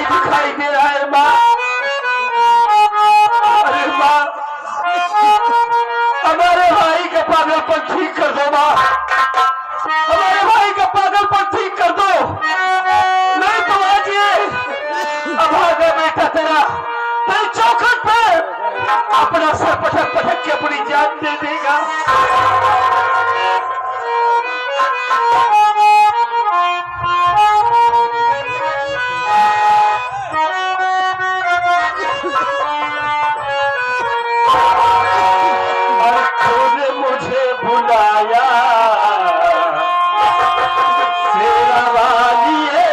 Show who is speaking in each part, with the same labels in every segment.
Speaker 1: दिखाई दे रहा है माँ। अरे माँ, हमारे भाई का पागलपन ठीक कर दो माँ, हमारे भाई का पागलपन ठीक कर दो, नहीं तो आज ये अभागा बेटा तेरा तेरे चौखट पे अपना सर पटक पटक के अपनी जान दे देगा। और तूने मुझे बुलाया तेरा वाली है,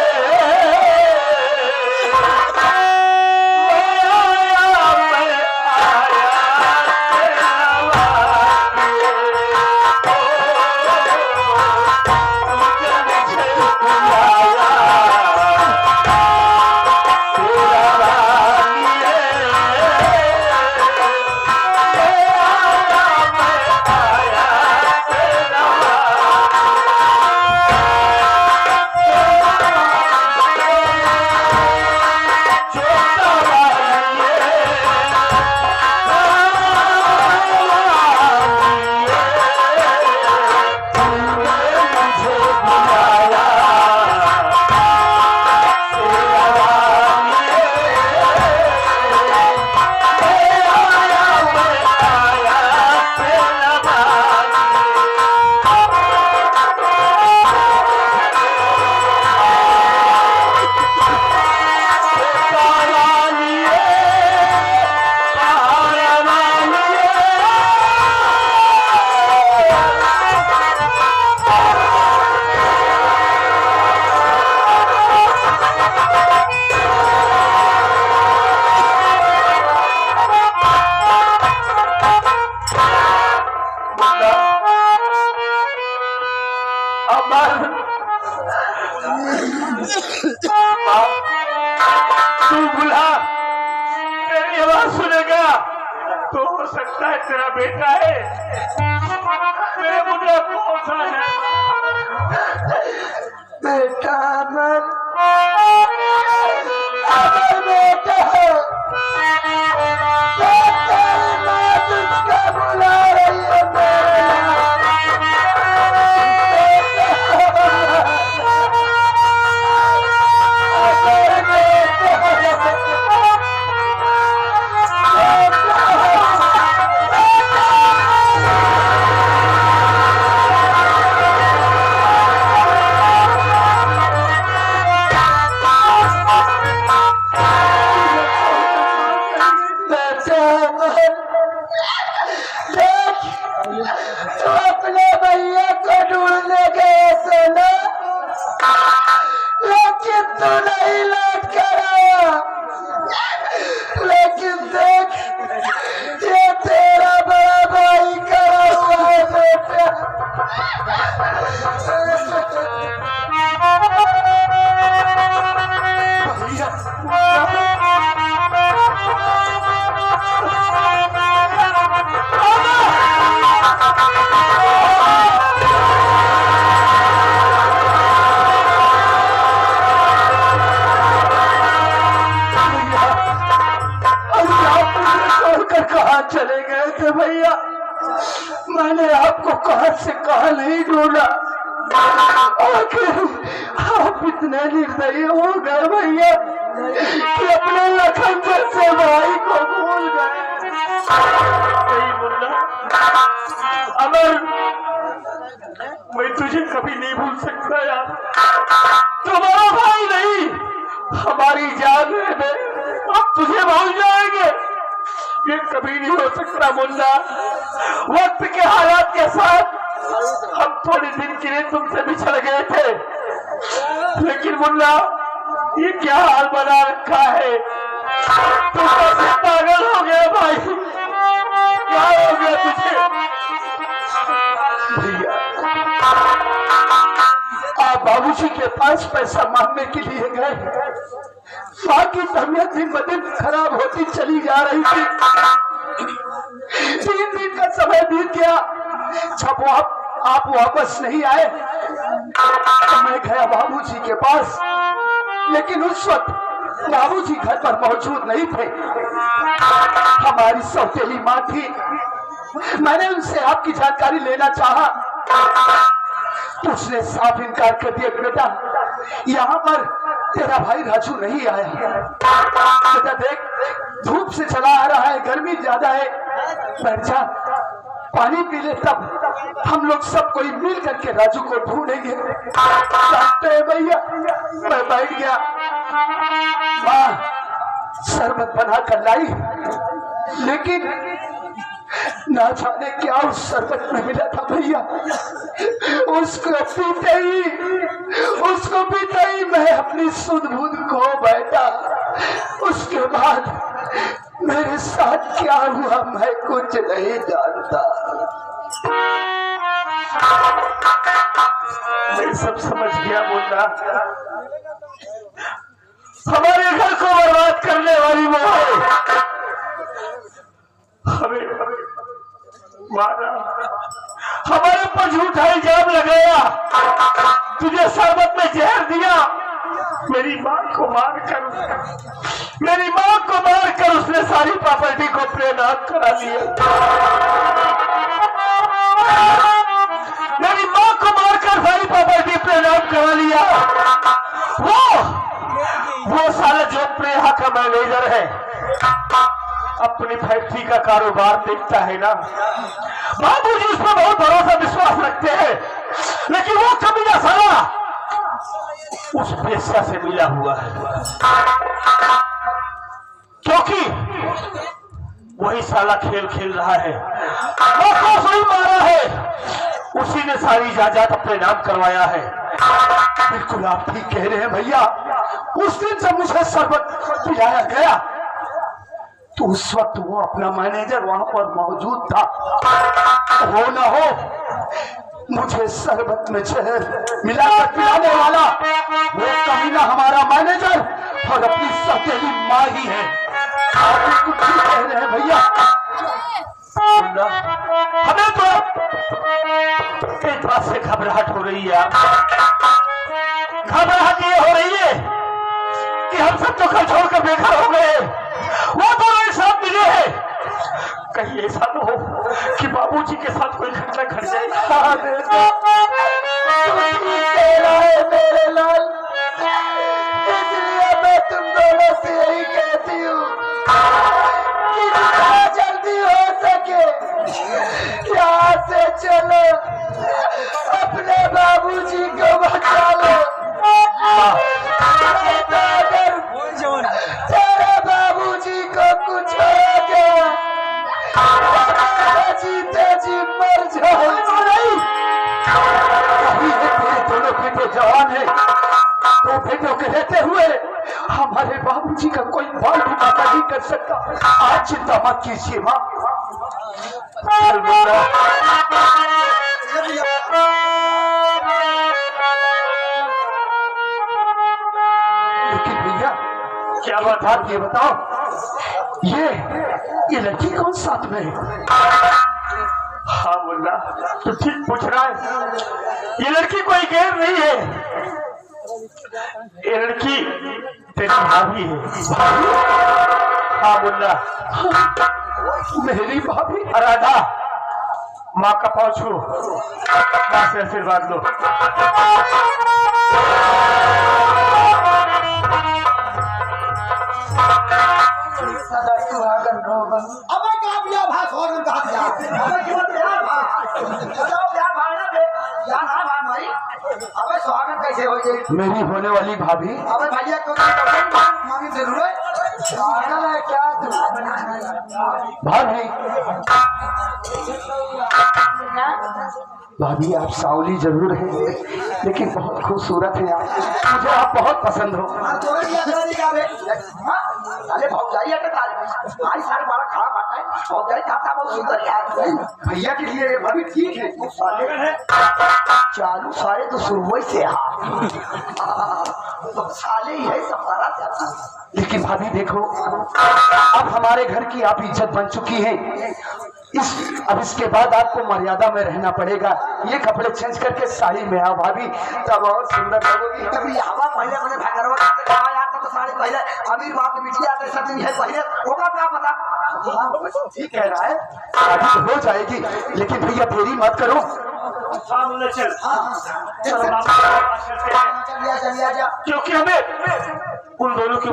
Speaker 1: तू बुला, तेरी आवाज सुनेगा तो हो सकता है तेरा बेटा है। मेरे मुझे कौन सा है
Speaker 2: बेटा? अमर, अमर बेटा है, तेरी माँ तुझको बुला रही है। तो अपने भैया को ढूंढने गए सोना, लेकिन तू नहीं लौट कर आया। लेकिन देख, ये तेरा बड़ा भाई करा हुआ है बेटा।
Speaker 1: कहाँ चले गए थे भैया? मैंने आपको कहाँ से कहाँ नहीं ढूंढा, आखिर आप इतने निर्दयी हो गए भैया कि अपने लखन जैसे भाई को भूल गए। नहीं मुन्ना, अमर, मैं तुझे कभी नहीं भूल सकता यार। तुम्हारा भाई नहीं, हमारी जान है, हम तुझे भूल जाएंगे, ये कभी नहीं हो सकता मुन्ना। वक्त के हालात के साथ हम थोड़े दिन के लिए तुमसे बिछड़ गए थे, लेकिन मुन्ना ये क्या हाल बना रखा है? तुम कैसे पागल हो गया भाई? क्या हो गया तुझे? भैया, आप बाबूजी के पास पैसा मांगने के लिए गए, माँ की तबीयत दिन ब दिन खराब होती चली जा रही थी। 3 दिन का समय बीत गया, जब आप वापस नहीं आए तो मैं गया बाबूजी के पास, लेकिन उस वक्त बाबूजी घर पर मौजूद नहीं थे। हमारी सौतेली माँ थी। मैंने उनसे आपकी जानकारी लेना चाहा, उसने साफ इनकार कर दिया। बेटा यहाँ पर तेरा भाई राजू नहीं आया। बेटा देख, धूप से चला आ रहा है, गर्मी ज्यादा है, बैठ जा, पानी पी ले, तब हम लोग सब कोई मिल करके राजू को ढूंढेंगे। भैया मैं बैठ गया। माँ शरबत बना कर लाई, लेकिन ना जाने क्या उस शरबत में मिला था भैया। उसको पीते ही मैं अपनी सुध बुध खो बैठा। उसके बाद मेरे साथ क्या हुआ मैं कुछ नहीं जानता। मैं सब समझ गया मुन्ना। हमारे घर को बर्बाद करने वाली वो हमें मारा, हमारे पर झूठा इल्जाम लगाया, तुझे शरबत में जहर दिया, मेरी माँ को मारकर उसने सारी प्रॉपर्टी को अपने नाम करा लिया। मेरी माँ को मारकर सारी प्रॉपर्टी अपने नाम करा लिया। वो साला जो अपने यहाँ का मैनेजर है, अपनी फैक्ट्री का कारोबार देखता है ना, बाबूजी उस पर बहुत भरोसा विश्वास रखते हैं, लेकिन वो कमीना साला उस पेशा से मिला हुआ है, क्योंकि वही साला खेल खेल रहा है। वो मारा है, उसी ने सारी जायदाद अपने नाम करवाया है। बिल्कुल आप ठीक कह रहे हैं भैया। उस दिन जब मुझे शरबत पिलाया गया तो उस वक्त वो अपना मैनेजर वहां पर मौजूद था। हो ना हो, मुझे शरबत में जहर मिलाकर पिलाने वाला वो कमीना हमारा मैनेजर और अपनी सौतेली माँ ही है। आप बिल्कुल ठीक कह रहे हैं भैया। हमें तो एक बात से घबराहट हो रही है। घबराहट ये हो रही है कि हम सब तो कल छोड़कर बेघर हो गए, वो दोनों एक साथ मिले हैं। कहीं ऐसा न हो कि बाबूजी के साथ कोई घटना घट जाए। मेरे लाल, इसलिए मैं तुम दोनों से यही कहती हूँ कि जितना जल्दी हो सके यहाँ से चलो, अपने बाबूजी को बचा लो। तेरे बाबूजी को कुछ हो गया, जीते जी मर जाओ। तेरे दोनों बेटे जवान है, दो बेटों के रहते हुए हमारे बाबूजी का कोई बाल भी पता नहीं कर सकता। आज चिंता मत कीजिए माँ। लेकिन भैया क्या बात आप ये बताओ, ये लड़की कौन साथ में है? हाँ मुन्ना, तो ठीक पूछ रहा है। ये लड़की कोई गैर नहीं है, ये लड़की तेरी भाभी है। भाभी? हाँ मुन्ना, मेरी भाभी। राधा, माँ का पाँव छू, माँ से आशीर्वाद लो।
Speaker 2: अबे क्या बिया भाई सोन का दिया, अबे क्यों दिया भाई, बताओ क्या भाना बे, क्या ना भाई भाई, अबे स्वागत कैसे हो गई?
Speaker 1: मेरी होने वाली भाभी।
Speaker 2: अबे भैया को मांगी जरूर है, पागल है क्या तू?
Speaker 1: भाभी, भाभी आप सावली जरूर है, लेकिन बहुत खूबसूरत है आप, मुझे आप बहुत पसंद हो।
Speaker 2: अरे बहुत जाइए भाई, सारे बड़ा खड़ा बात है, बहुत जाइए खाता बहुत सुंदर है
Speaker 1: भैया के लिए ये भाभी ठीक है।
Speaker 2: चालू सारे तो शुरू से तो साले ही है सफारा से।
Speaker 1: लेकिन भाभी देखो, अब हमारे घर की आप इज्जत बन चुकी है, अब इसके बाद आपको मर्यादा में रहना पड़ेगा। ये कपड़े चेंज करके साड़ी में आओ भाभी, तब और सुंदर लगोगी।
Speaker 2: तभी हवा पहले अपने भागरवा यार तो साड़ी पहले अमीर बाप की बिटिया के साथ है पहले होगा क्या पता।
Speaker 1: ठीक कह रहा है, शादी तो हो जाएगी, लेकिन भैया देरी मत करो।
Speaker 3: चल
Speaker 2: चलिए जा
Speaker 3: क्योंकि हमें उन दोनों के